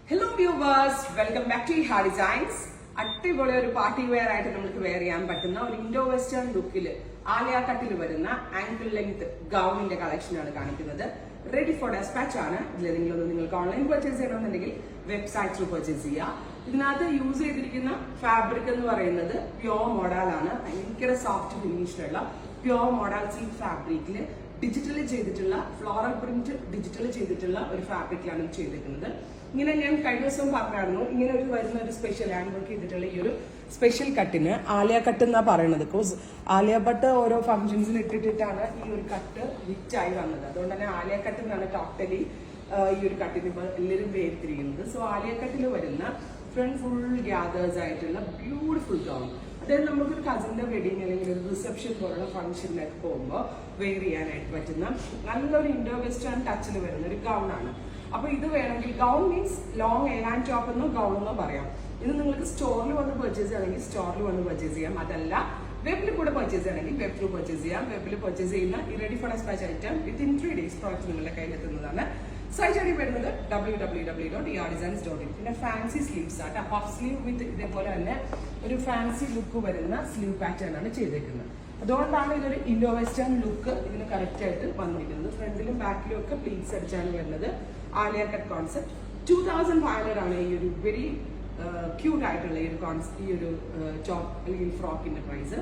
Hello viewers, welcome back to ഹാ designs. അടിപൊളി ഒരു പാർട്ടി വെയർ ആയിട്ട് നമുക്ക് വെയർ ചെയ്യാൻ പറ്റുന്ന ഒരു ഇൻഡോ വെസ്റ്റേൺ ലുക്കിൽ ആലിയ കട്ടിൽ വരുന്ന ആങ്കിൾ ലെങ്ത് ഗൗണിന്റെ കളക്ഷനാണ് കാണിക്കുന്നത്. റെഡി ഫോർ ഡെസ്പാച്ച് ആണ്. ഇതിലേതെങ്കിലും നിങ്ങൾക്ക് ഓൺലൈൻ പർച്ചേസ് ചെയ്യണമെന്നുണ്ടെങ്കിൽ വെബ്സൈറ്റ് ത്രൂ പർച്ചേസ് ചെയ്യാം. ഇതിനകത്ത് യൂസ് ചെയ്തിരിക്കുന്ന ഫാബ്രിക് എന്ന് പറയുന്നത് പ്യോർ മോഡലാണ്. ഭയങ്കര സോഫ്റ്റ് ഫിനിഷിലുള്ള പ്യോർ മോഡൽ സിൽക്ക് ഫാബ്രിക്കിൽ ഡിജിറ്റലി ചെയ്തിട്ടുള്ള ഫ്ലോറൽ പ്രിന്റ് ഡിജിറ്റലി ചെയ്തിട്ടുള്ള ഒരു ഫാബ്രിക്കിലാണ് ഇത് ചെയ്തിരിക്കുന്നത്. ഇങ്ങനെ ഞാൻ കഴിഞ്ഞ ദിവസം പറഞ്ഞായിരുന്നു, ഇങ്ങനെ ഒരു വരുന്ന ഒരു സ്പെഷ്യൽ ഹാൻഡ് വർക്ക് ചെയ്തിട്ടുള്ള ഈ ഒരു സ്പെഷ്യൽ കട്ടിന് ആലിയ കട്ട് എന്നാ പറയുന്നത്. ബിക്കോസ് ആലിയ ഭട്ട് ഓരോ ഫംഗ്ഷൻസിന് ഇട്ടിട്ടാണ് ഈ ഒരു കട്ട് ഹിറ്റായി വന്നത്. അതുകൊണ്ട് തന്നെ ആലിയ കട്ട് എന്നാണ് ടോട്ടലി ഈ ഒരു കട്ടിന് ഇപ്പോൾ എല്ലാവരും വേർതിരിക്കുന്നത്. സോ ആലിയ കട്ടിൽ വരുന്ന ഫ്രണ്ട് ഫുൾ ഗ്യാദേഴ്സ് ആയിട്ടുള്ള ബ്യൂട്ടിഫുൾ ഗൗൺ, അതായത് നമുക്കൊരു കസിന്റെ വെഡിങ് അല്ലെങ്കിൽ ഒരു റിസപ്ഷൻ പോലുള്ള ഫംഗ്ഷനിലൊക്കെ പോകുമ്പോൾ വെയർ ചെയ്യാനായിട്ട് പറ്റുന്ന നല്ലൊരു ഇൻഡോ വെസ്റ്റേൺ ടച്ചിൽ വരുന്ന ഒരു ഗൗൺ ആണ്. അപ്പൊ ഇത് വേണമെങ്കിൽ gown means long Elan top എന്നോ ഗൗൺ എന്നോ പറയാം. ഇത് നിങ്ങൾക്ക് സ്റ്റോറിൽ വന്ന് പർച്ചേസ് ചെയ്യണമെങ്കിൽ സ്റ്റോറിൽ വന്ന് പർച്ചേസ് ചെയ്യാം. അതല്ല വെബിൽ കൂടെ പർച്ചേസ് ചെയ്യണമെങ്കിൽ വെബ് ത്രൂ പർച്ചേസ് ചെയ്യാം. വെബിൽ പർച്ചേസ് ചെയ്യുന്ന ഈ ready for dispatch item within 3 days product നിങ്ങളുടെ കയ്യിലെത്തുന്നതാണ്. സൈറ്റ് ഐ ഡി വരുന്നത് www.eardesigns.in. പിന്നെ ഫാൻസി സ്ലീവ്സ് ആട്ടോ, പഫ് സ്ലീവ് വിത്ത് ഇതേപോലെ തന്നെ ഒരു ഫാൻസി ലുക്ക് വരുന്ന സ്ലീവ് പാറ്റേൺ ആണ് ചെയ്തേക്കുന്നത്. അതുകൊണ്ടാണ് ഇതൊരു ഇൻഡോ വെസ്റ്റേൺ ലുക്ക് ഇതിന് കറക്റ്റ് ആയിട്ട് വന്നിരിക്കുന്നത്. ഫ്രണ്ടിലും ബാക്കിലും ഒക്കെ പ്ലീറ്റ്സ് അടിച്ചാണ് വരുന്നത്. ആലിയ കട്ട് കോൺസെപ്റ്റ് 2500 ആണ് ഈ ഒരു വെരി ക്യൂട്ട് ആയിട്ടുള്ള ഈ ഒരു ടോപ്പ് അല്ലെങ്കിൽ ഫ്രോക്കിന്റെ പ്രൈസ്.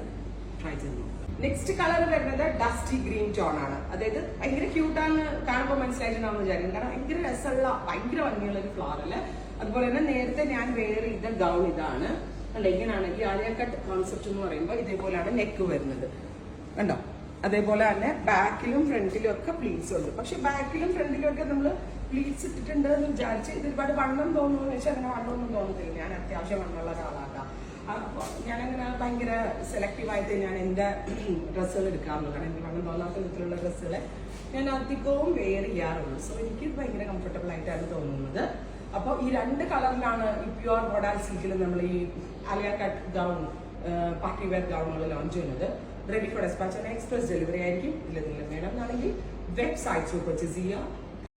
ട്രൈ ചെയ്ത് നോക്കാം. നെക്സ്റ്റ് കളർ വരുന്നത് ഡസ്റ്റി ഗ്രീൻ ടോൺ ആണ്. അതായത് ഭയങ്കര ക്യൂട്ടാണ്, കാണുമ്പോൾ മനസ്സിലായിട്ടുണ്ടാവും വിചാരിക്കും. കാരണം ഭയങ്കര രസമുള്ള ഭയങ്കര ഭംഗിയുള്ള ഒരു ഫ്ലോറല്. അതുപോലെ തന്നെ നേരത്തെ ഞാൻ വെയർ ചെയ്ത ഗൗൺ ഇതാണ്. അല്ല, ഇങ്ങനെയാണ് ഈ ആലിയ കട്ട് കോൺസെപ്റ്റ് എന്ന് പറയുമ്പോൾ ഇതേപോലെയാണ് നെക്ക് വരുന്നത്, കണ്ടോ? അതേപോലെ തന്നെ ബാക്കിലും ഫ്രണ്ടിലും ഒക്കെ പ്ലീറ്റ്സ് ഉണ്ട്. പക്ഷെ ബാക്കിലും ഫ്രണ്ടിലും ഒക്കെ നമ്മൾ പ്ലീറ്റ്സ് ഇട്ടിട്ടുണ്ട് എന്ന് വിചാരിച്ച് ഇത് ഒരുപാട് വണ്ണം തോന്നുന്നു വെച്ചാൽ അങ്ങനെ വണ്ണമൊന്നും തോന്നത്തില്ല. ഞാൻ അത്യാവശ്യം വണ്ണമുള്ള ഒരാളാക്കാം. അപ്പോൾ ഞാനങ്ങനെ ഭയങ്കര സെലക്റ്റീവായിട്ട് ഞാൻ എൻ്റെ ഡ്രസ്സുകൾ എടുക്കാറുള്ളൂ. കാരണം എനിക്ക് വണ്ണം തോന്നാത്ത വിധത്തിലുള്ള ഡ്രസ്സുകൾ ഞാൻ അധികവും വെയർ ചെയ്യാറുള്ളൂ. സോ എനിക്ക് ഭയങ്കര കംഫർട്ടബിൾ ആയിട്ടാണ് തോന്നുന്നത്. അപ്പോൾ ഈ 2 കളറിലാണ് ഈ പ്യുവർ മോഡൽ സിൽക്കിൽ നമ്മൾ ഈ Alia cut gown party wear ഗൗണുകൾ ലോഞ്ച് ചെയ്യുന്നത്. Ready for dispatch express delivery ആയിരിക്കും. ഇതിൽ വേണമെന്നാണെങ്കിൽ വെബ്സൈറ്റ് ത്രൂ പർച്ചേസ് ചെയ്യുക.